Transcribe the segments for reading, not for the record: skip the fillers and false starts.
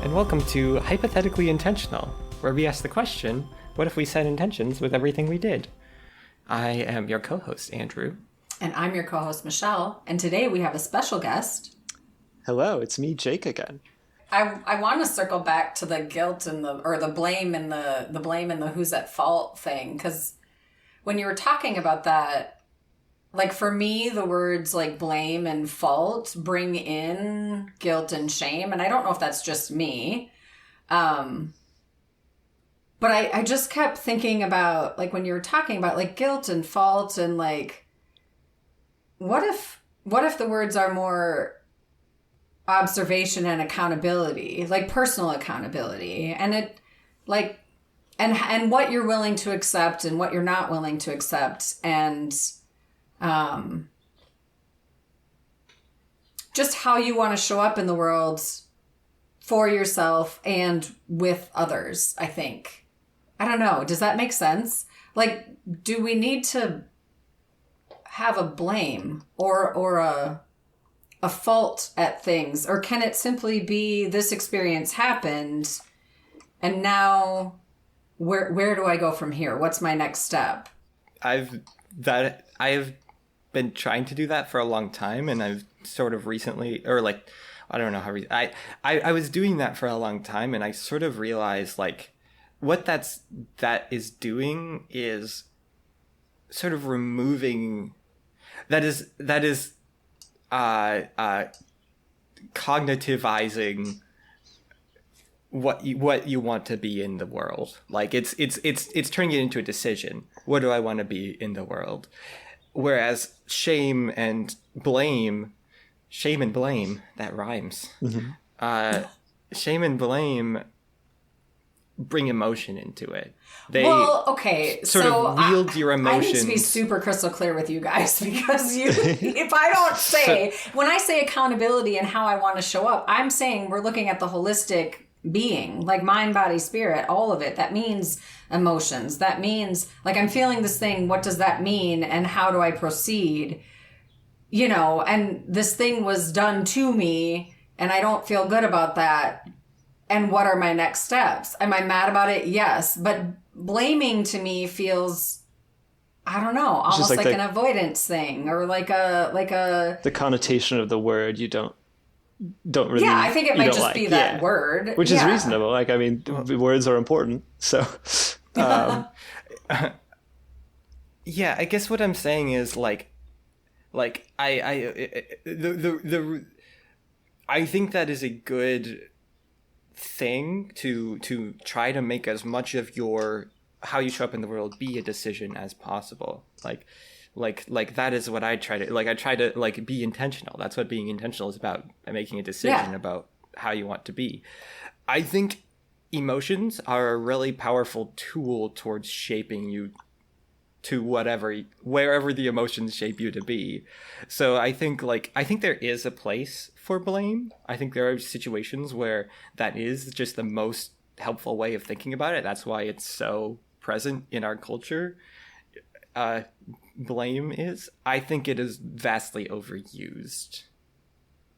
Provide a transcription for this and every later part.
and welcome to Hypothetically Intentional, where we ask the question, what if we set intentions with everything we did? I am your co-host, Andrew. And I'm your co-host, Michelle. And today we have a special guest. Hello, it's me, Jake, again. I want to circle back to the guilt and the blame and the blame and the who's at fault thing. Because when you were talking about that, like for me, the words like blame and fault bring in guilt and shame. And I don't know if that's just me. But I just kept thinking about, like, when you were talking about like guilt and fault and like, what if the words are more observation and accountability, like personal accountability, and it like, and what you're willing to accept and what you're not willing to accept, and just how you want to show up in the world for yourself and with others, I think. I don't know. Does that make sense? Like, do we need to have a blame or a fault at things? Or can it simply be this experience happened and now where do I go from here? What's my next step? I've been trying to do that for a long time, and I've sort of recently, or like, I don't know how, I was doing that for a long time, and I sort of realized like what that is doing is sort of removing, that is cognitivizing what you want to be in the world. Like it's turning it into a decision. What do I want to be in the world? Whereas shame and blame, that rhymes. Mm-hmm. Shame and blame bring emotion into it. They sort of wield your emotions. I need to be super crystal clear with you guys, because if I don't say, when I say accountability and how I want to show up, I'm saying we're looking at the holistic being, like mind, body, spirit, all of it. That means emotions. That means like, I'm feeling this thing. What does that mean? And how do I proceed? You know, and this thing was done to me and I don't feel good about that. And what are my next steps? Am I mad about it? Yes. But blaming to me feels, I don't know, almost like an avoidance thing, or like a the connotation of the word you don't really. Yeah, I think it might just be that word, which is reasonable. Like, I mean, words are important. So, yeah, I guess what I'm saying is like I think that is a good thing to try to make as much of your how you show up in the world be a decision as possible. Like that is what I try to like be intentional. That's what being intentional is about, making a decision about how you want to be. I think emotions are a really powerful tool towards shaping you to wherever the emotions shape you to be. So I think there is a place for blame. I think there are situations where that is just the most helpful way of thinking about it. That's why it's so present in our culture. Blame is. I think it is vastly overused.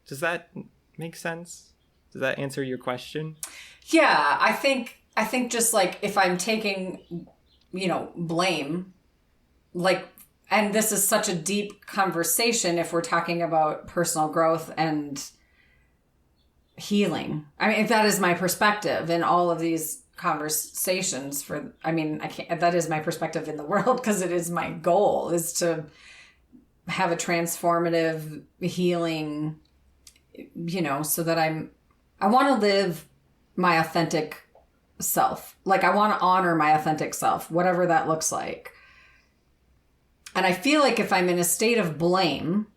Does that make sense? Does that answer your question? Yeah, I think just like if I'm taking, blame, like, and this is such a deep conversation if we're talking about personal growth and healing. I mean, if that is my perspective in all of these conversations that is my perspective in the world, because it is my goal, is to have a transformative healing, so that I want to live my authentic self. Like, I want to honor my authentic self, whatever that looks like. And I feel like if I'm in a state of blame,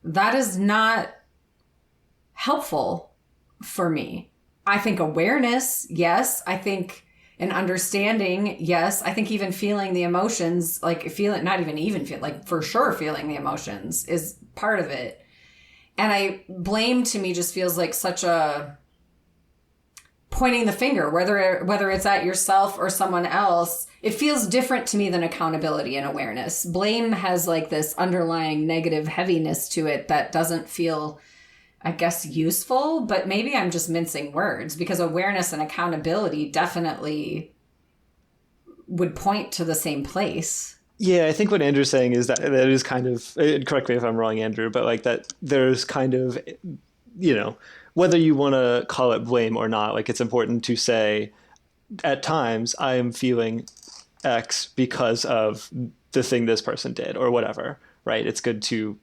that is not helpful for me. I think awareness, yes. I think an understanding, yes. I think even feeling the emotions, like for sure feeling the emotions is part of it. And blame to me just feels like such a pointing the finger, whether it's at yourself or someone else. It feels different to me than accountability and awareness. Blame has like this underlying negative heaviness to it that doesn't feel I guess, useful, but maybe I'm just mincing words, because awareness and accountability definitely would point to the same place. Yeah, I think what Andrew's saying is that is kind of, correct me if I'm wrong, Andrew, but like that there's kind of, whether you want to call it blame or not, like it's important to say at times I am feeling X because of the thing this person did or whatever, right? It's good to,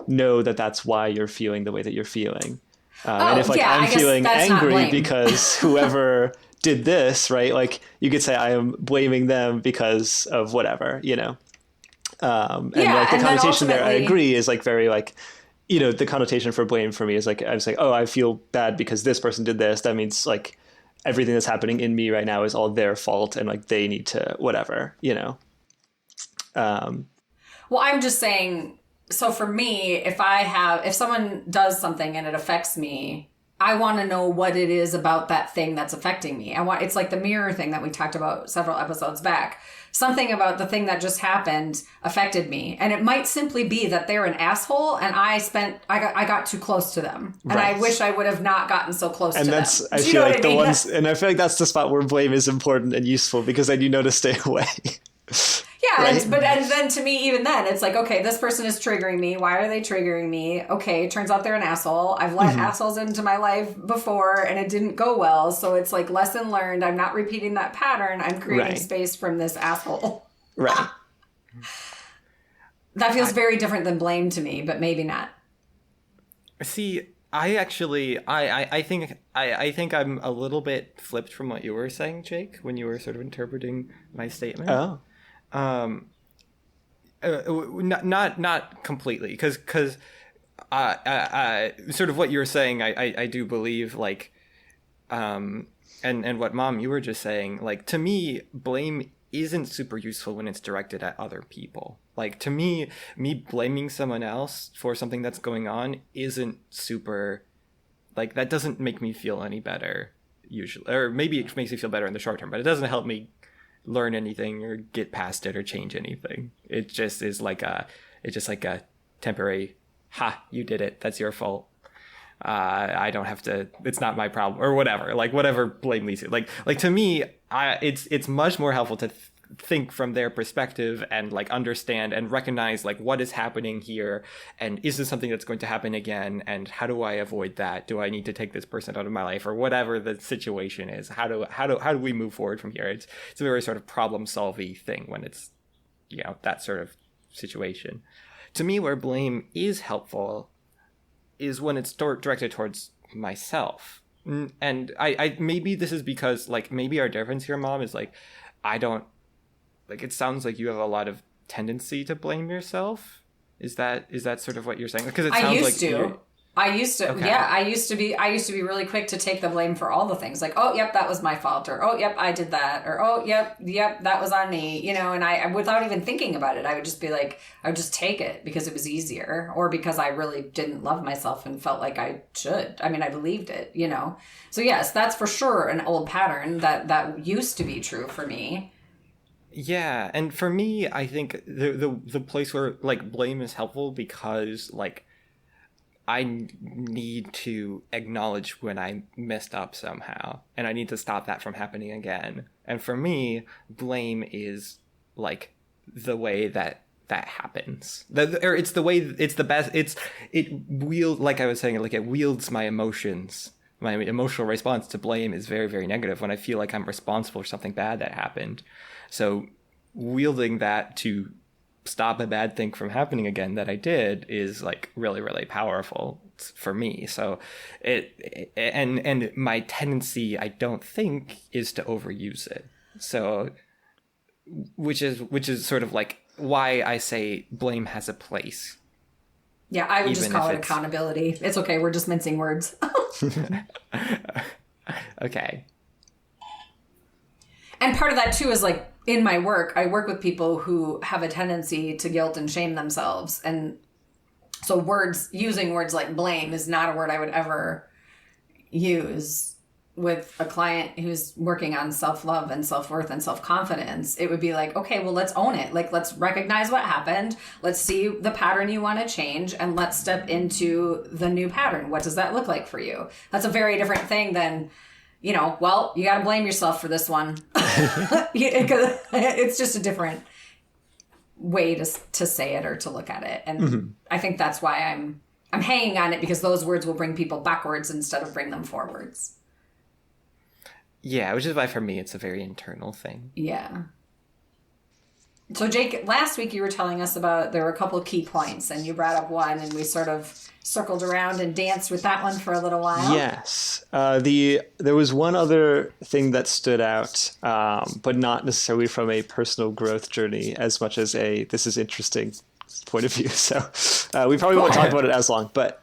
know that that's why you're feeling the way that you're feeling. And if I'm feeling angry because whoever did this, right? Like you could say I am blaming them because of whatever, and like the connotation there, I agree, is like very like, the connotation for blame for me is like, I was like, oh, I feel bad because this person did this. That means like everything that's happening in me right now is all their fault and like they need to whatever, Well, I'm just saying, so for me, if someone does something and it affects me, I want to know what it is about that thing that's affecting me. It's like the mirror thing that we talked about several episodes back. Something about the thing that just happened affected me. And it might simply be that they're an asshole and I got too close to them. And right. I wish I would have not gotten so close to them. And that's, I feel like and I feel like that's the spot where blame is important and useful, because then you know to stay away. Yeah, right? and then to me, even then, it's like, okay, this person is triggering me. Why are they triggering me? Okay, it turns out they're an asshole. I've let assholes into my life before, and it didn't go well. So it's like, lesson learned. I'm not repeating that pattern. I'm creating space from this asshole. Right. That feels very different than blame to me, but maybe not. See, I actually, I think I'm a little bit flipped from what you were saying, Jake, when you were sort of interpreting my statement. Oh. Not completely, because sort of what you're saying, I do believe, like, and what Mom, you were just saying, like, to me, blame isn't super useful when it's directed at other people. Like, to me blaming someone else for something that's going on isn't super, like, that doesn't make me feel any better usually, or maybe it makes me feel better in the short term, but it doesn't help me learn anything or get past it or change anything. It just is like a temporary, you did it, that's your fault. I don't have to, it's not my problem, or whatever, like whatever blame leads to. Like to me, it's much more helpful to think from their perspective and like understand and recognize like what is happening here, and is this something that's going to happen again, and how do I avoid that? Do I need to take this person out of my life, or whatever the situation is? How do we move forward from here? It's a very sort of problem solving thing when it's that sort of situation. To me, where blame is helpful is when it's directed towards myself. And I maybe this is because like maybe our difference here, Mom, is like I don't, like, it sounds like you have a lot of tendency to blame yourself. Is that sort of what you're saying? Because it sounds I used to, okay. Yeah, I used to be really quick to take the blame for all the things. Like, oh, yep, that was my fault, or oh, yep, I did that, or oh, yep, that was on me, and I, without even thinking about it, I would just be like, I would just take it because it was easier, or because I really didn't love myself and felt like I should. I mean, I believed it, So yes, that's for sure an old pattern that used to be true for me. Yeah, and for me, I think the place where like blame is helpful because like I need to acknowledge when I messed up somehow, and I need to stop that from happening again. And for me, blame is like the way that happens. It's the way, it's the best. It wields, like I was saying, like it wields my emotions. My emotional response to blame is very, very negative when I feel like I'm responsible for something bad that happened. So wielding that to stop a bad thing from happening again that I did is like really, really powerful for me. So and my tendency, I don't think, is to overuse it. So which is sort of like why I say blame has a place. Yeah, I would just call it accountability. It's okay, we're just mincing words. Okay. And part of that too is like in my work, I work with people who have a tendency to guilt and shame themselves. And so using words like blame is not a word I would ever use with a client who's working on self-love and self-worth and self-confidence, it would be like, okay, well, let's own it. Like, let's recognize what happened. Let's see the pattern you want to change, and let's step into the new pattern. What does that look like for you? That's a very different thing than, you know, well, you got to blame yourself for this one. It's just a different way to say it or to look at it. And I think that's why I'm hanging on it, because those words will bring people backwards instead of bring them forwards. Yeah, which is why for me it's a very internal thing. Yeah. So Jake, last week you were telling us about, there were a couple of key points, and you brought up one, and we sort of circled around and danced with that one for a little while. Yes. There was one other thing that stood out, but not necessarily from a personal growth journey as much as this is interesting point of view. So we probably won't talk about it as long, but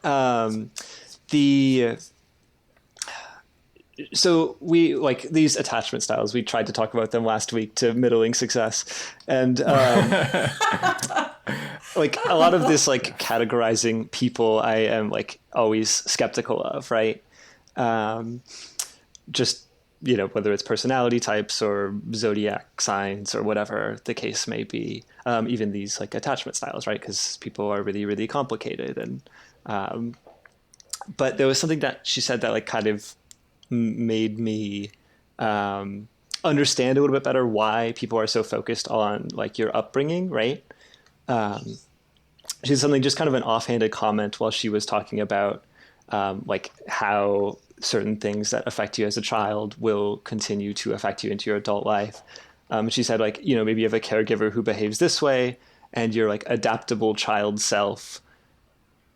so we, like, these attachment styles, we tried to talk about them last week to middling success. And like a lot of this, like, categorizing people, I am, like, always skeptical of, right? Just, you know, whether it's personality types or zodiac signs or whatever the case may be, even these, like, attachment styles, right? Because people are really, really complicated. And but there was something that she said that, like, kind of made me understand a little bit better why people are so focused on, like, your upbringing, right? She said something, just kind of an offhanded comment while she was talking about like how certain things that affect you as a child will continue to affect you into your adult life. She said, like, you know, maybe you have a caregiver who behaves this way, and your, like, adaptable child self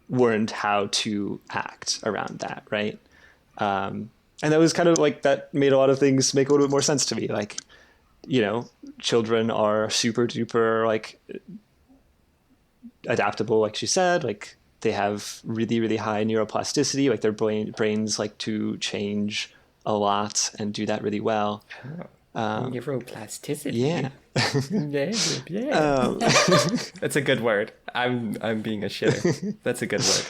learned how to act around that, right? And that was kind of, like, that made a lot of things make a little bit more sense to me. Like, you know, children are super duper, like, adaptable, like she said. Like, they have really, really high neuroplasticity. Like, their brains like to change a lot and do that really well. Neuroplasticity. Yeah. Yeah. That's a good word. I'm being a shitter. That's a good word.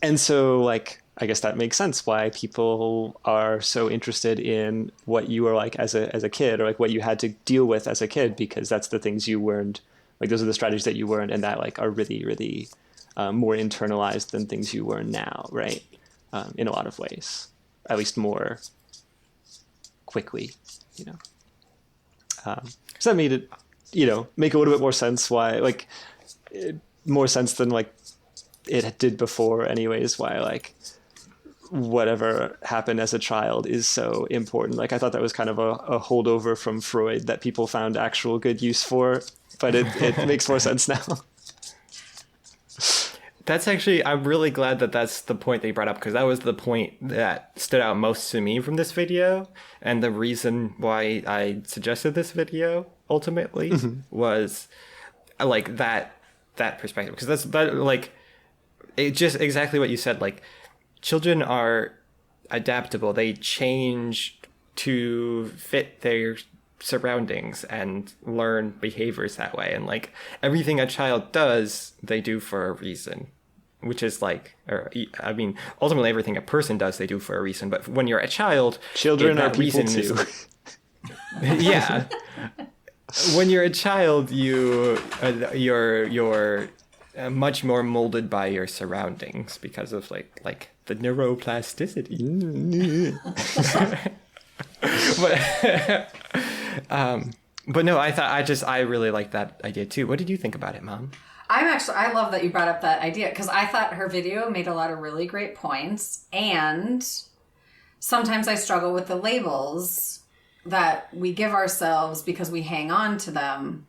And so, like, I guess that makes sense why people are so interested in what you were like as a kid, or, like, what you had to deal with as a kid, because that's the things you learned. Like, those are the strategies that you learned, and that, like, are really, really more internalized than things you learn now, right? In a lot of ways, at least more quickly, you know. So that made it, you know, make a little bit more sense why, like, more sense than, like, it did before anyways, why, like, whatever happened as a child is so important. Like, I thought that was kind of a holdover from Freud that people found actual good use for, but it makes more sense now. That's actually, I'm really glad that that's the point that you brought up, because that was the point that stood out most to me from this video. And the reason why I suggested this video ultimately was, like, that perspective. Because that, like, it just exactly what you said. Like, children are adaptable. They change to fit their surroundings and learn behaviors that way. And, like, everything a child does, they do for a reason, which is, like, or I mean, ultimately everything a person does, they do for a reason. But when you're a child, children are people too. Yeah. When you're a child, you're much more molded by your surroundings because of, like the neuroplasticity. But no, I really like that idea too. What did you think about it, Mom? I love that you brought up that idea, because I thought her video made a lot of really great points, and sometimes I struggle with the labels that we give ourselves because we hang on to them.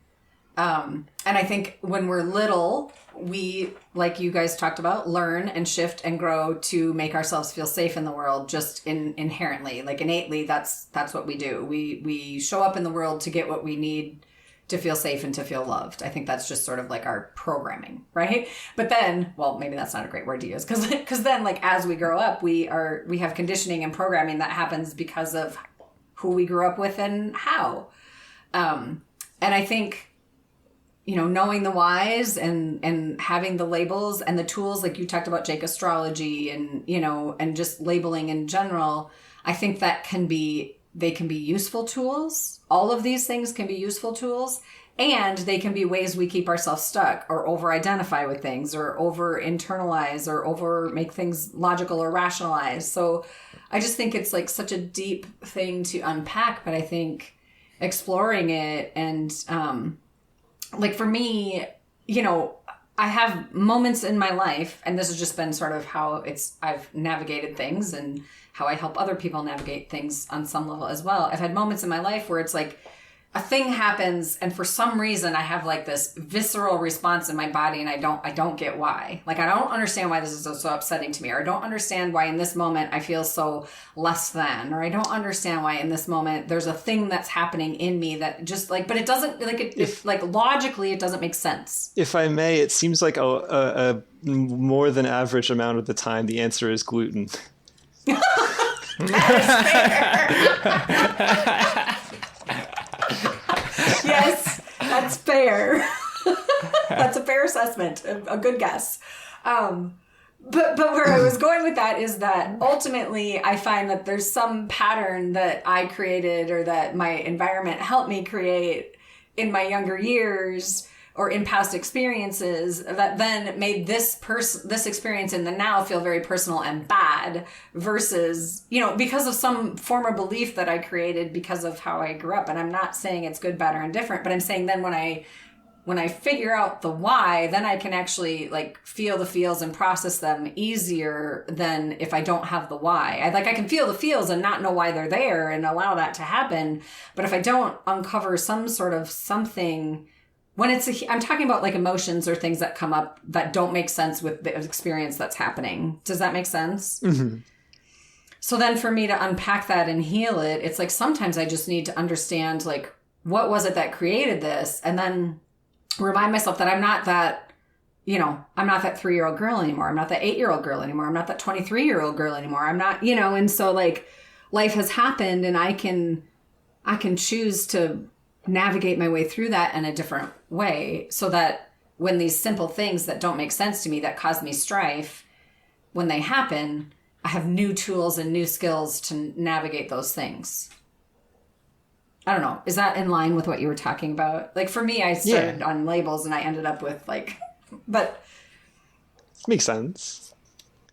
And I think when we're little, we, like you guys talked about, learn and shift and grow to make ourselves feel safe in the world, just inherently, like innately. That's what we do. We show up in the world to get what we need to feel safe and to feel loved. I think that's just sort of like our programming, right? But then, well, maybe that's not a great word to use, because then, like, as we grow up, we have conditioning and programming that happens because of who we grew up with and how. And I think knowing the whys and having the labels and the tools, like you talked about Jake astrology and, and just labeling in general, I think that they can be useful tools. All of these things can be useful tools, and they can be ways we keep ourselves stuck or over-identify with things or over-internalize or over-make things logical or rationalize. So I just think it's like such a deep thing to unpack, but I think exploring it and, like for me, I have moments in my life, and this has just been sort of how I've navigated things and how I help other people navigate things on some level as well. I've had moments in my life where it's like a thing happens, and for some reason I have like this visceral response in my body, and I don't get why. Like, I don't understand why this is so upsetting to me, or I don't understand why in this moment I feel so less than, or I don't understand why in this moment there's a thing that's happening in me that just like, but it doesn't like logically it doesn't make sense. If I may, it seems like a more than average amount of the time the answer is gluten. Yes, that's fair. That's a fair assessment, a good guess. But where I was going with that is that ultimately I find that there's some pattern that I created or that my environment helped me create in my younger years or in past experiences that then made this experience in the now feel very personal and bad versus, because of some former belief that I created because of how I grew up. And I'm not saying it's good, bad, or indifferent, but I'm saying then when I figure out the why, then I can actually like feel the feels and process them easier than if I don't have the why. I can feel the feels and not know why they're there and allow that to happen. But if I don't uncover some sort of something, when I'm talking about like emotions or things that come up that don't make sense with the experience that's happening. Does that make sense? Mm-hmm. So then for me to unpack that and heal it, it's like sometimes I just need to understand like, what was it that created this? And then remind myself that I'm not that 3-year-old girl anymore. I'm not that 8-year-old girl anymore. I'm not that 23-year-old girl anymore. I'm not, and so like life has happened and I can choose to navigate my way through that in a different way so that when these simple things that don't make sense to me that cause me strife, when they happen, I have new tools and new skills to navigate those things. I don't know. Is that in line with what you were talking about? Like for me, I started on labels and I ended up with like, but. Makes sense.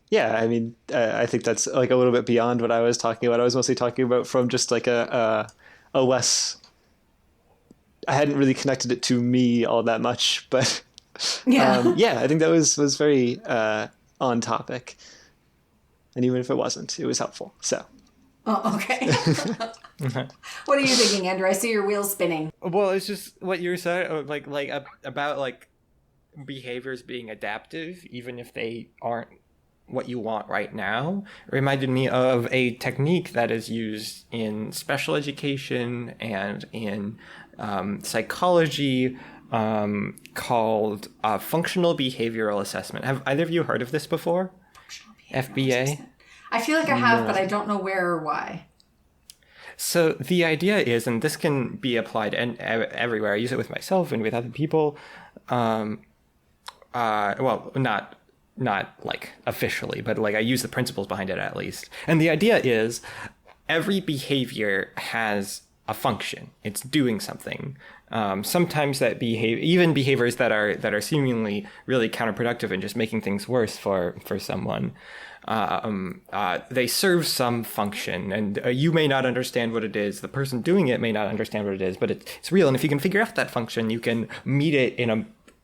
Yeah. I mean, I think that's like a little bit beyond what I was talking about. I was mostly talking about from just like a less, I hadn't really connected it to me all that much, but I think that was very on topic. And even if it wasn't, it was helpful. So. Oh, okay. What are you thinking, Andrew? I see your wheels spinning. Well, it's just what you were saying, about like behaviors being adaptive, even if they aren't what you want right now. It reminded me of a technique that is used in special education and in psychology called functional behavioral assessment. Have either of you heard of this before? FBA? Assessment. I feel like I have, but I don't know where or why. So the idea is, and this can be applied everywhere. I use it with myself and with other people. Well, not like officially, but like I use the principles behind it at least. And the idea is every behavior has a function. It's doing something. Sometimes that even behaviors that are seemingly really counterproductive and just making things worse for someone. They serve some function, and you may not understand what it is. The person doing it may not understand what it is, but it's real. And if you can figure out that function, you can meet it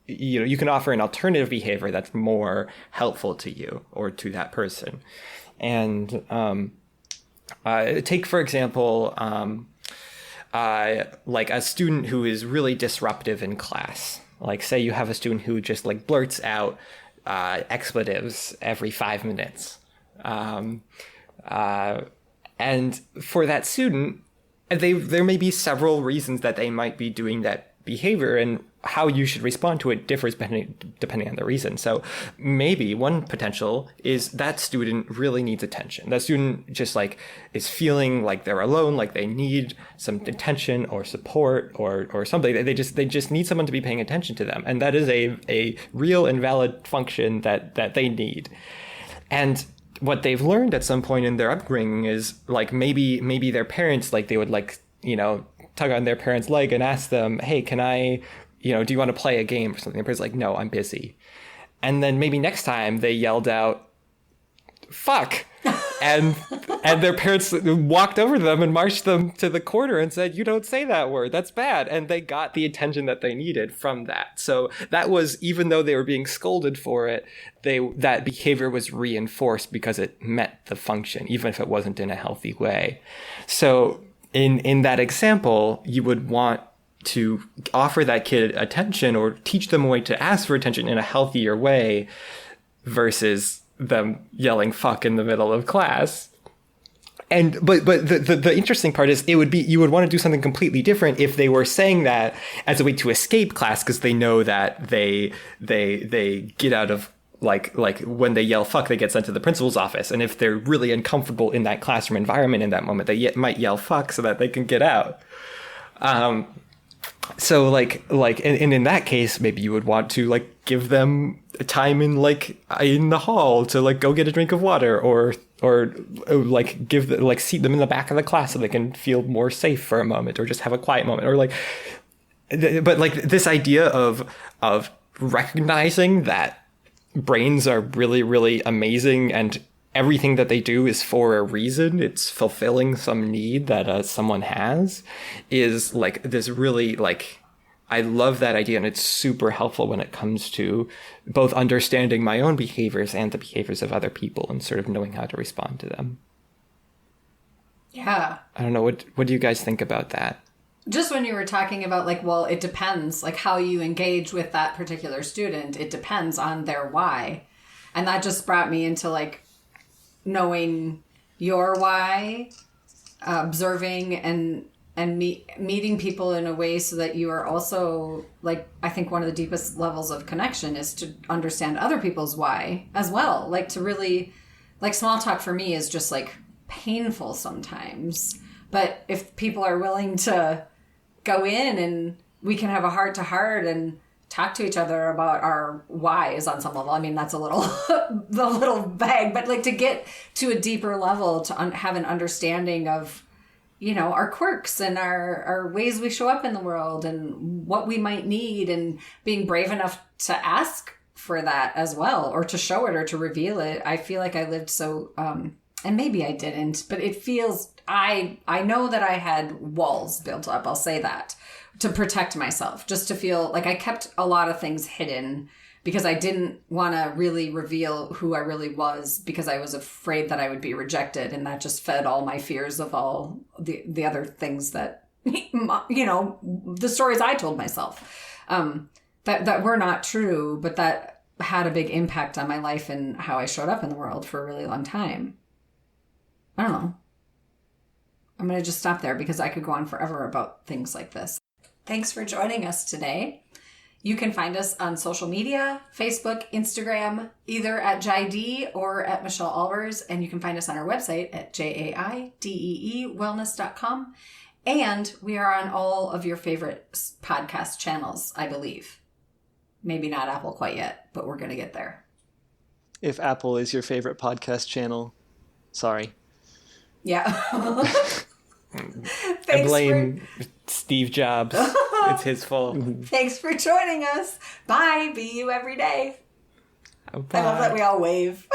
you can offer an alternative behavior that's more helpful to you or to that person. And take, for example, like a student who is really disruptive in class. Like, say you have a student who just like blurts out expletives every 5 minutes. And for that student, there may be several reasons that they might be doing that behavior, and how you should respond to it differs depending on the reason. So maybe one potential is that student really needs attention. That student just like is feeling like they're alone, like they need some attention or support or something. They just need someone to be paying attention to them. And that is a real and valid function that they need. And what they've learned at some point in their upbringing is like maybe their parents, like they would like, you know, tug on their parents' leg and ask them, hey, can I, you know, do you want to play a game or something? The parents like, no, I'm busy. And then maybe next time they yelled out, fuck. And their parents walked over to them and marched them to the corner and said, you don't say that word. That's bad. And they got the attention that they needed from that. So that was, even though they were being scolded for it, that behavior was reinforced because it met the function, even if it wasn't in a healthy way. So in that example, you would want to offer that kid attention or teach them a way to ask for attention in a healthier way versus them yelling fuck in the middle of class. And but the interesting part is you would want to do something completely different if they were saying that as a way to escape class, because they know that they get out of like when they yell fuck, they get sent to the principal's office. And if they're really uncomfortable in that classroom environment in that moment, they might yell fuck so that they can get out. So and in that case, maybe you would want to like give them time in the hall to like go get a drink of water or like seat them in the back of the class so they can feel more safe for a moment, or just have a quiet moment, or but this idea of recognizing that brains are really, really amazing and everything that they do is for a reason. It's fulfilling some need that someone has, is like this really I love that idea, and it's super helpful when it comes to both understanding my own behaviors and the behaviors of other people and sort of knowing how to respond to them. Yeah. I don't know, what do you guys think about that? Just when you were talking about well, it depends, like how you engage with that particular student, it depends on their why. And that just brought me into knowing your why, observing and meeting people in a way so that you are also I think one of the deepest levels of connection is to understand other people's why as well. To really, small talk for me is just painful sometimes. But if people are willing to go in and we can have a heart to heart and talk to each other about our whys on some level. I mean, that's a little vague, but to get to a deeper level, to have an understanding of, our quirks and our ways we show up in the world and what we might need, and being brave enough to ask for that as well, or to show it or to reveal it. I feel like I lived so, and maybe I didn't, but it feels, I know that I had walls built up, I'll say that, to protect myself, just to feel like I kept a lot of things hidden because I didn't want to really reveal who I really was, because I was afraid that I would be rejected. And that just fed all my fears of all the other things that, the stories I told myself, that were not true, but that had a big impact on my life and how I showed up in the world for a really long time. I don't know. I'm going to just stop there because I could go on forever about things like this. Thanks for joining us today. You can find us on social media, Facebook, Instagram, either at JaiDee or at Michelle Alvers. And you can find us on our website at JAIDEE-wellness.com. And we are on all of your favorite podcast channels, I believe. Maybe not Apple quite yet, but we're going to get there. If Apple is your favorite podcast channel, sorry. Yeah. I blame Steve Jobs. It's his fault. Thanks for joining us. Bye. Be you every day. Bye. I love that we all wave.